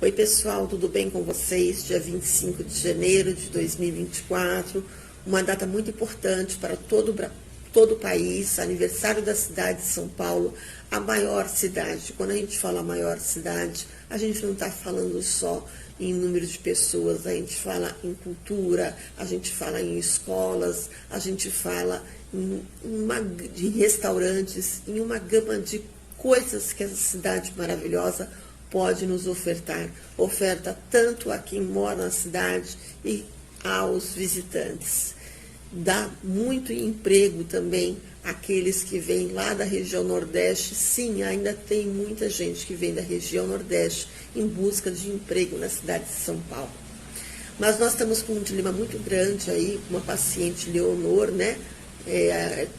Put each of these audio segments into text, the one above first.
Oi pessoal, tudo bem com vocês? Dia 25 de janeiro de 2024, uma data muito importante para todo o país, aniversário da cidade de São Paulo, a maior cidade. Quando a gente fala maior cidade, a gente não está falando só em número de pessoas, a gente fala em cultura, a gente fala em escolas, a gente fala de restaurantes, em uma gama de coisas que essa cidade maravilhosa pode nos ofertar. Oferta tanto a quem mora na cidade e aos visitantes. Dá muito emprego também àqueles que vêm lá da região Nordeste. Sim, ainda tem muita gente que vem da região Nordeste em busca de emprego na cidade de São Paulo. Mas nós estamos com um dilema muito grande aí, com uma paciente Leonor, né?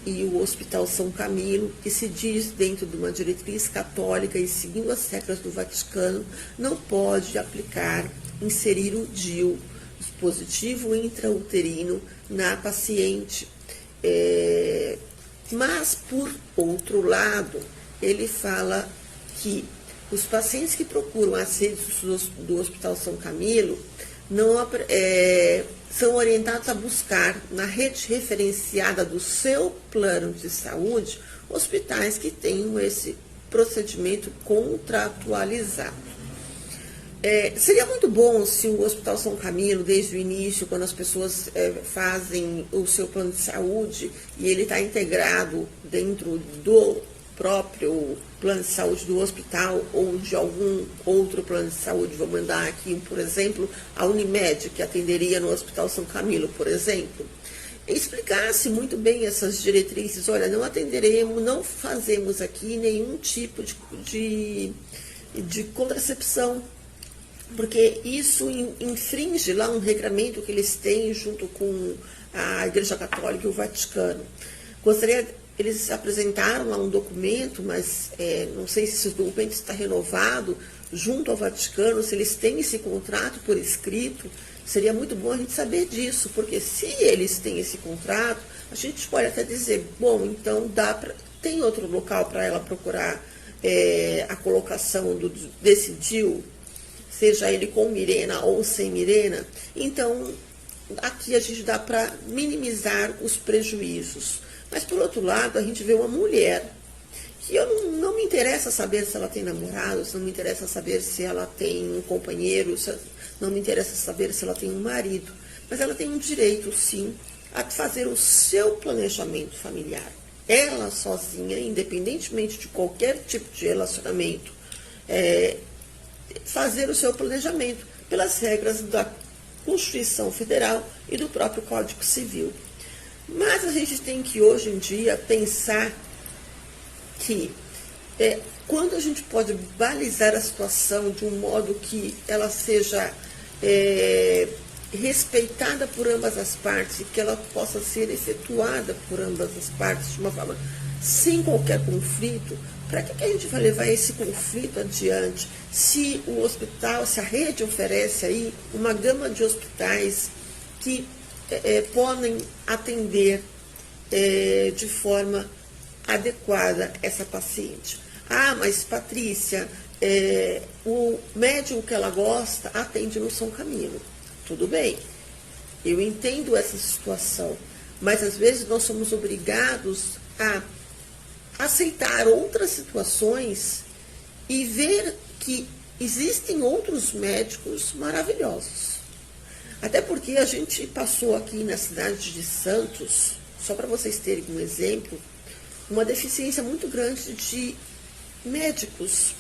E o Hospital São Camilo, que se diz dentro de uma diretriz católica e seguindo as regras do Vaticano, não pode inserir o DIU, dispositivo intrauterino, na paciente. Mas, por outro lado, ele fala que os pacientes que procuram as redes do Hospital São Camilo são orientados a buscar na rede referenciada do seu plano de saúde hospitais que tenham esse procedimento contratualizado. Seria muito bom se o Hospital São Camilo, desde o início, quando as pessoas fazem o seu plano de saúde e ele está integrado dentro do próprio plano de saúde do hospital ou de algum outro plano de saúde, vou mandar aqui, por exemplo, a Unimed, que atenderia no Hospital São Camilo, por exemplo, explicasse muito bem essas diretrizes. Olha, não atenderemos, não fazemos aqui nenhum tipo de contracepção, porque isso infringe lá um regramento que eles têm junto com a Igreja Católica e o Vaticano. Eles apresentaram lá um documento, mas não sei se esse documento está renovado junto ao Vaticano, se eles têm esse contrato por escrito. Seria muito bom a gente saber disso, porque se eles têm esse contrato, a gente pode até dizer, bom, então tem outro local para ela procurar a colocação desse DIU, seja ele com Mirena ou sem Mirena. Então, aqui a gente dá para minimizar os prejuízos. Mas, por outro lado, a gente vê uma mulher que não me interessa saber se ela tem namorado, não me interessa saber se ela tem um companheiro, não me interessa saber se ela tem um marido, mas ela tem um direito, sim, a fazer o seu planejamento familiar. Ela sozinha, independentemente de qualquer tipo de relacionamento, fazer o seu planejamento pelas regras da Constituição Federal e do próprio Código Civil. Mas a gente tem que, hoje em dia, pensar que quando a gente pode balizar a situação de um modo que ela seja respeitada por ambas as partes e que ela possa ser efetuada por ambas as partes de uma forma sem qualquer conflito, para que a gente vai levar esse conflito adiante se o hospital, se a rede oferece aí uma gama de hospitais que podem atender de forma adequada essa paciente. Ah, mas Patrícia, o médico que ela gosta atende no São Camilo. Tudo bem, eu entendo essa situação, mas às vezes nós somos obrigados a aceitar outras situações e ver que existem outros médicos maravilhosos. Até porque a gente passou aqui na cidade de Santos, só para vocês terem um exemplo, uma deficiência muito grande de médicos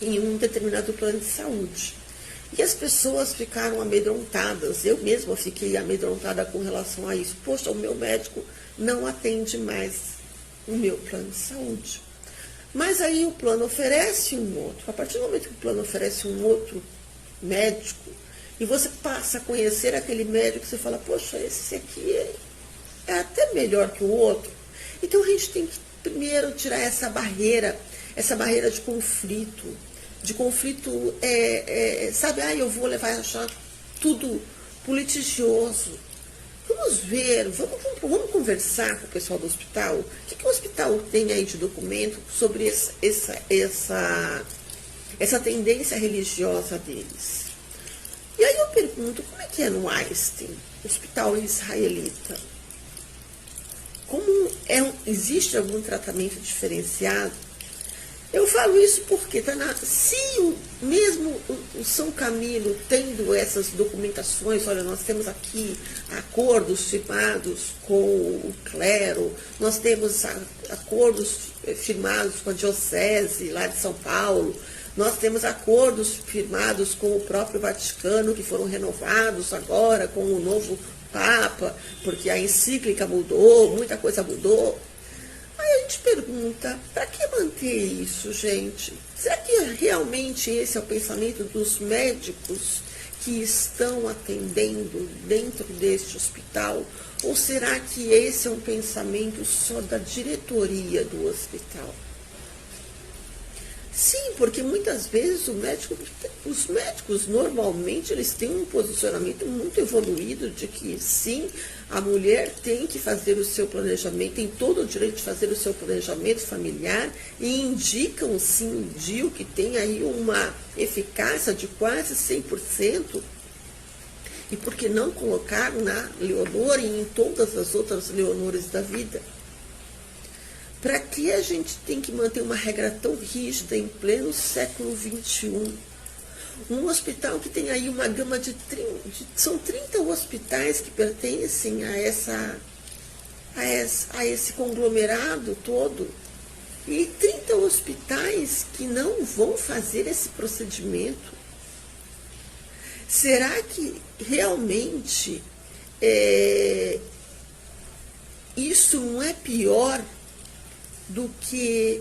em um determinado plano de saúde. E as pessoas ficaram amedrontadas, eu mesma fiquei amedrontada com relação a isso. Poxa, o meu médico não atende mais o meu plano de saúde. Mas aí o plano oferece um outro. A partir do momento que o plano oferece um outro médico, e você passa a conhecer aquele médico, você fala, poxa, esse aqui é até melhor que o outro. Então a gente tem que primeiro tirar essa barreira de conflito. Sabe, eu vou levar a achar tudo politicioso. Vamos ver, vamos conversar com o pessoal do hospital. O que o hospital tem aí de documento sobre essa tendência religiosa deles. E aí eu pergunto, como é que é no Einstein, hospital israelita? Como existe algum tratamento diferenciado? Eu falo isso porque se mesmo o São Camilo tendo essas documentações, olha, nós temos aqui acordos firmados com o clero, nós temos acordos firmados com a diocese lá de São Paulo, nós temos acordos firmados com o próprio Vaticano, que foram renovados agora com o novo Papa, porque a encíclica mudou, muita coisa mudou. Aí a gente pergunta, para que manter isso, gente? Será que realmente esse é o pensamento dos médicos que estão atendendo dentro deste hospital? Ou será que esse é um pensamento só da diretoria do hospital? Sim, porque muitas vezes os médicos normalmente eles têm um posicionamento muito evoluído de que sim, a mulher tem que fazer o seu planejamento, tem todo o direito de fazer o seu planejamento familiar e indicam sim o DIU que tem aí uma eficácia de quase 100%. E por que não colocar na Leonor e em todas as outras Leonores da vida? Para que a gente tem que manter uma regra tão rígida em pleno século XXI? Um hospital que tem aí uma gama são 30 hospitais que pertencem a esse conglomerado todo, e 30 hospitais que não vão fazer esse procedimento. Será que realmente isso não é pior do que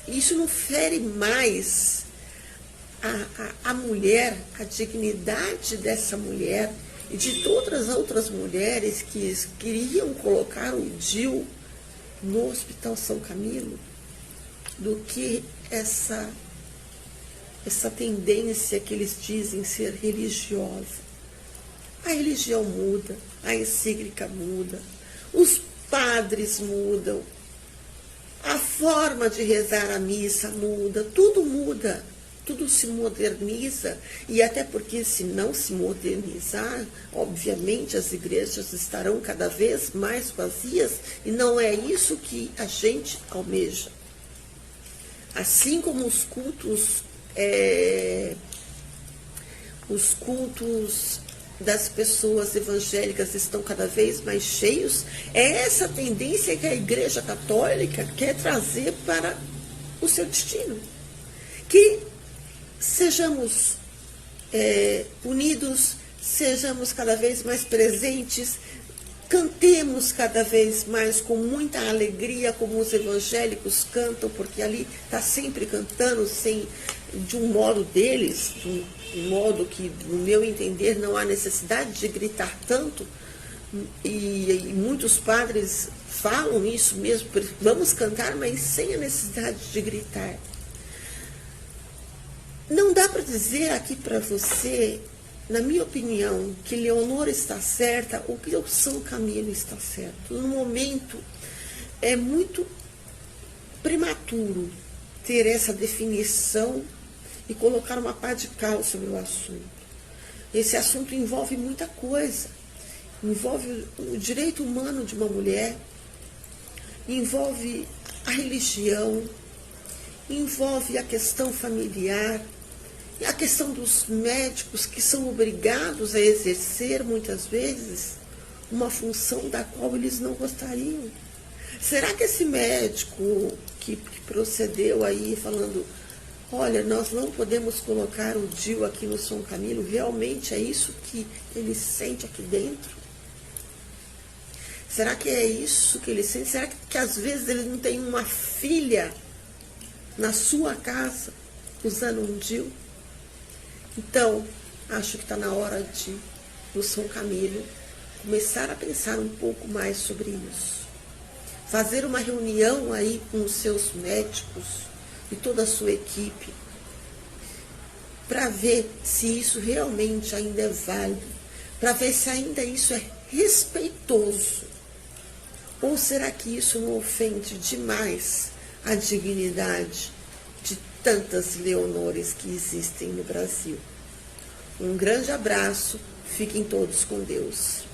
isso não fere mais a mulher, a dignidade dessa mulher e de todas as outras mulheres que queriam colocar o DIU no Hospital São Camilo, do que essa tendência que eles dizem ser religiosa? A religião muda, a encíclica muda, os padres mudam, a forma de rezar a missa muda, tudo se moderniza, e até porque se não se modernizar, obviamente as igrejas estarão cada vez mais vazias, e não é isso que a gente almeja. Assim como os cultos das pessoas evangélicas estão cada vez mais cheios, é essa tendência que a Igreja Católica quer trazer para o seu destino. Que sejamos unidos, sejamos cada vez mais presentes, cantemos cada vez mais com muita alegria, como os evangélicos cantam, porque ali está sempre cantando de um modo deles, de um modo que, no meu entender, não há necessidade de gritar tanto, e muitos padres falam isso mesmo, vamos cantar, mas sem a necessidade de gritar. Não dá para dizer aqui para você, na minha opinião, que Leonor está certa ou que o São Camilo está certo. No momento, é muito prematuro ter essa definição e colocar uma pá de cal sobre o assunto. Esse assunto envolve muita coisa. Envolve o direito humano de uma mulher, envolve a religião, envolve a questão familiar, e a questão dos médicos que são obrigados a exercer, muitas vezes, uma função da qual eles não gostariam. Será que esse médico que procedeu aí falando, olha, nós não podemos colocar o DIU aqui no São Camilo, realmente é isso que ele sente aqui dentro? Será que é isso que ele sente? Será que às vezes ele não tem uma filha na sua casa usando um DIU? Então, acho que está na hora de, no São Camilo, começar a pensar um pouco mais sobre isso. Fazer uma reunião aí com os seus médicos e toda a sua equipe, para ver se isso realmente ainda é válido, para ver se ainda isso é respeitoso, ou será que isso não ofende demais a dignidade de tantas Leonores que existem no Brasil. Um grande abraço, fiquem todos com Deus.